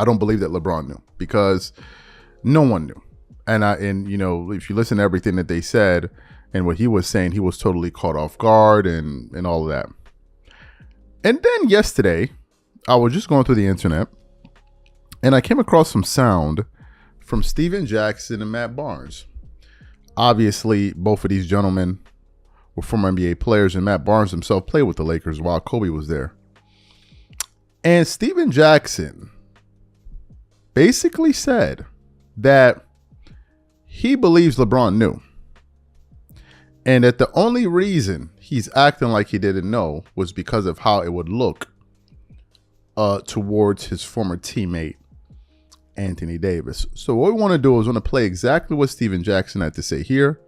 I don't believe that LeBron knew, because no one knew. And you know, if you listen to everything that they said and what he was saying, he was totally caught off guard and all of that. And then yesterday, I was just going through the internet and I came across some sound from Steven Jackson and Matt Barnes. Obviously, both of these gentlemen were former NBA players, and Matt Barnes himself played with the Lakers while Kobe was there. And Steven Jackson basically said that he believes LeBron knew, and that the only reason he's acting like he didn't know was because of how it would look towards his former teammate, Anthony Davis. So what we want to do is want to play exactly what Steven Jackson had to say here,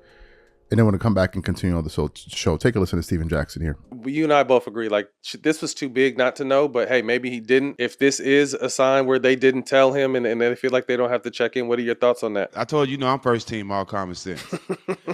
and then we're going to come back and continue on the show. Take a listen to Steven Jackson here. You and I both agree, like, this was too big not to know, but hey, maybe he didn't. If this is a sign where they didn't tell him and they feel like they don't have to check in, what are your thoughts on that? I told you, I'm first team all common sense.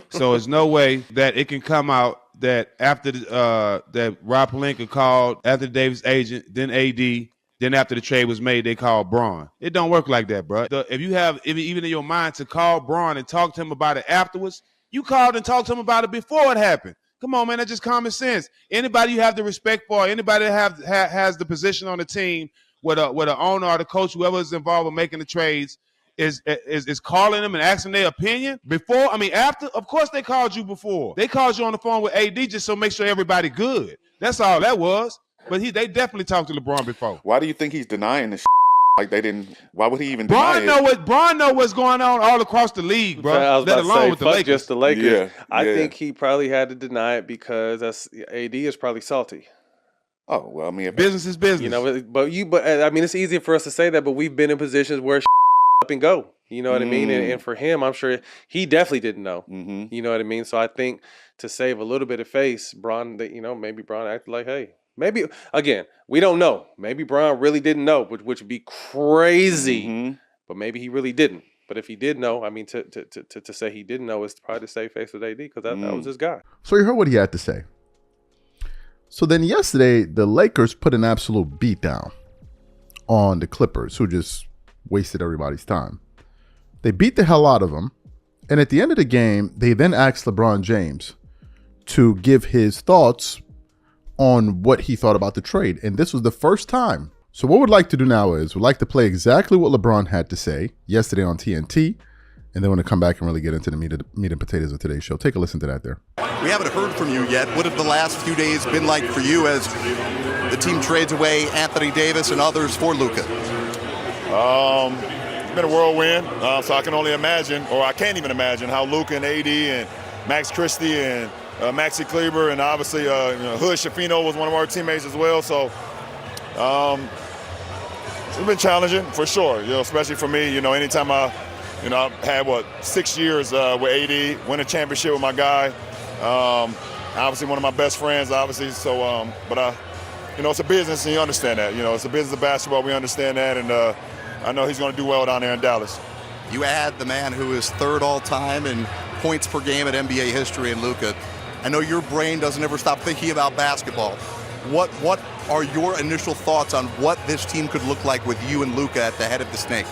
So there's no way that it can come out that after that Rob Pelinka called Anthony Davis' agent, then AD, then after the trade was made, they called Braun. It don't work like that, bro. If you have even in your mind to call Braun and talk to him about it afterwards, you called and talked to him about it before it happened. Come on, man, that's just common sense. Anybody you have the respect for, anybody that has the position on the team, where the owner or the coach, whoever is involved in making the trades, is calling them and asking their opinion before. I mean, after. Of course, they called you before. They called you on the phone with AD just so make sure everybody good. That's all that was. But they definitely talked to LeBron before. Why do you think he's denying this? Like they didn't. Why would he even deny it? Braun know what's going on all across the league, bro. I was Let about alone to say, with the fuck Lakers. just the Lakers. Yeah, I think he probably had to deny it because AD is probably salty. Oh well, I mean, business is business. You know, but I mean, it's easier for us to say that, but we've been in positions where up and go. You know what I mean? And for him, I'm sure he definitely didn't know. Mm-hmm. You know what I mean? So I think to save a little bit of face, maybe Braun acted like, hey. Maybe, again, we don't know. Maybe Braun really didn't know, which would be crazy. Mm-hmm. But maybe he really didn't. But if he did know, I mean, to say he didn't know is probably to save face with AD, because that was his guy. So you heard what he had to say. So then yesterday, the Lakers put an absolute beatdown on the Clippers, who just wasted everybody's time. They beat the hell out of them. And at the end of the game, they then asked LeBron James to give his thoughts on what he thought about the trade. And this was the first time. So what we'd like to do now is we'd like to play exactly what LeBron had to say yesterday on TNT. And then we're going to come back and really get into the meat and potatoes of today's show. Take a listen to that there. We haven't heard from you yet. What have the last few days been like for you as the team trades away Anthony Davis and others for Luka? It's been a whirlwind, so I can only imagine, or I can't even imagine, how Luka and AD and Max Christie and Maxi Kleber, and obviously Hood Schifino was one of our teammates as well. So it's been challenging for sure, especially for me. Anytime I've had 6 years with AD, win a championship with my guy. Obviously one of my best friends, obviously. So, but it's a business, and you understand that. It's a business of basketball. We understand that, and I know he's going to do well down there in Dallas. You add the man who is third all time in points per game at NBA history in Luka. I know your brain doesn't ever stop thinking about basketball. What are your initial thoughts on what this team could look like with you and Luka at the head of the snake?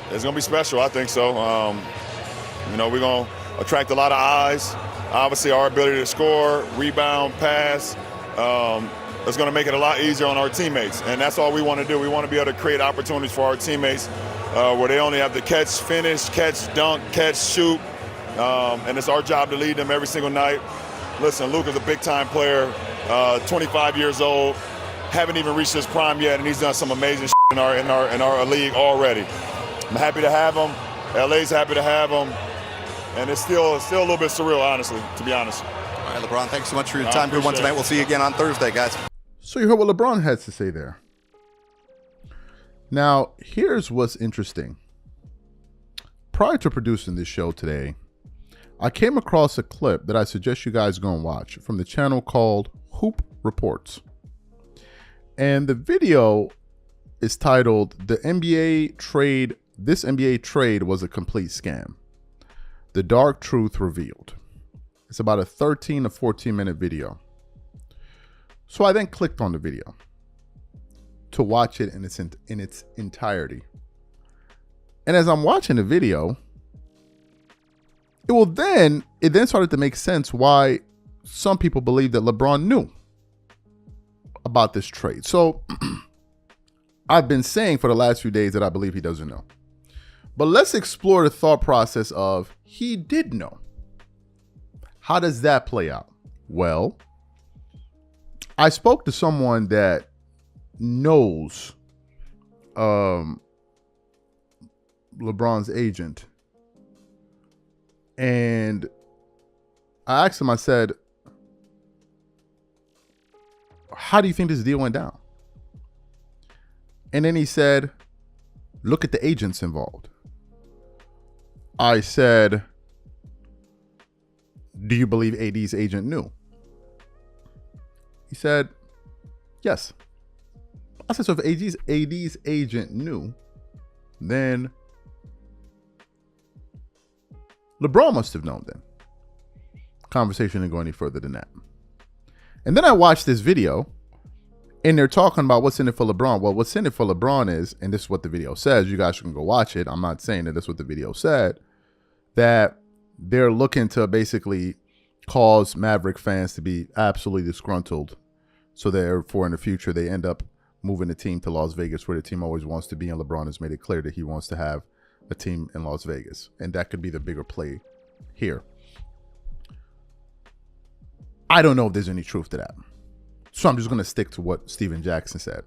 It's going to be special, I think so. We're going to attract a lot of eyes. Obviously, our ability to score, rebound, pass, it's going to make it a lot easier on our teammates. And that's all we want to do. We want to be able to create opportunities for our teammates where they only have to catch, finish, catch, dunk, catch, shoot. And it's our job to lead them every single night. Listen, Luka's a big-time player, 25 years old, haven't even reached his prime yet, and he's done some amazing in our league already. I'm happy to have him. LA's happy to have him, and it's still a little bit surreal, honestly, to be honest. All right, LeBron, thanks so much for your time. Good one tonight. We'll see you again on Thursday, guys. So you heard what LeBron had to say there. Now, here's what's interesting. Prior to producing this show today, I came across a clip that I suggest you guys go and watch from the channel called Hoop Reports. And the video is titled, This NBA Trade Was a Complete Scam. The Dark Truth Revealed. It's about a 13 to 14 minute video. So I then clicked on the video to watch it in its entirety. And as I'm watching the video, it then started to make sense why some people believe that LeBron knew about this trade. So I've been saying for the last few days that I believe he doesn't know. But let's explore the thought process of he did know. How does that play out? Well, I spoke to someone that knows LeBron's agent. And I asked him, I said, how do you think this deal went down? And then he said, look at the agents involved. I said, do you believe AD's agent knew? He said, yes. I said, so if AD's agent knew, then LeBron must have known then. Conversation didn't go any further than that. And then I watched this video, and they're talking about what's in it for LeBron. Well, what's in it for LeBron is, and this is what the video says, you guys can go watch it. I'm not saying that that's what the video said, that they're looking to basically cause Maverick fans to be absolutely disgruntled. So therefore, in the future, they end up moving the team to Las Vegas, where the team always wants to be. And LeBron has made it clear that he wants to have a team in Las Vegas. And that could be the bigger play here. I don't know if there's any truth to that. So I'm just going to stick to what Steven Jackson said.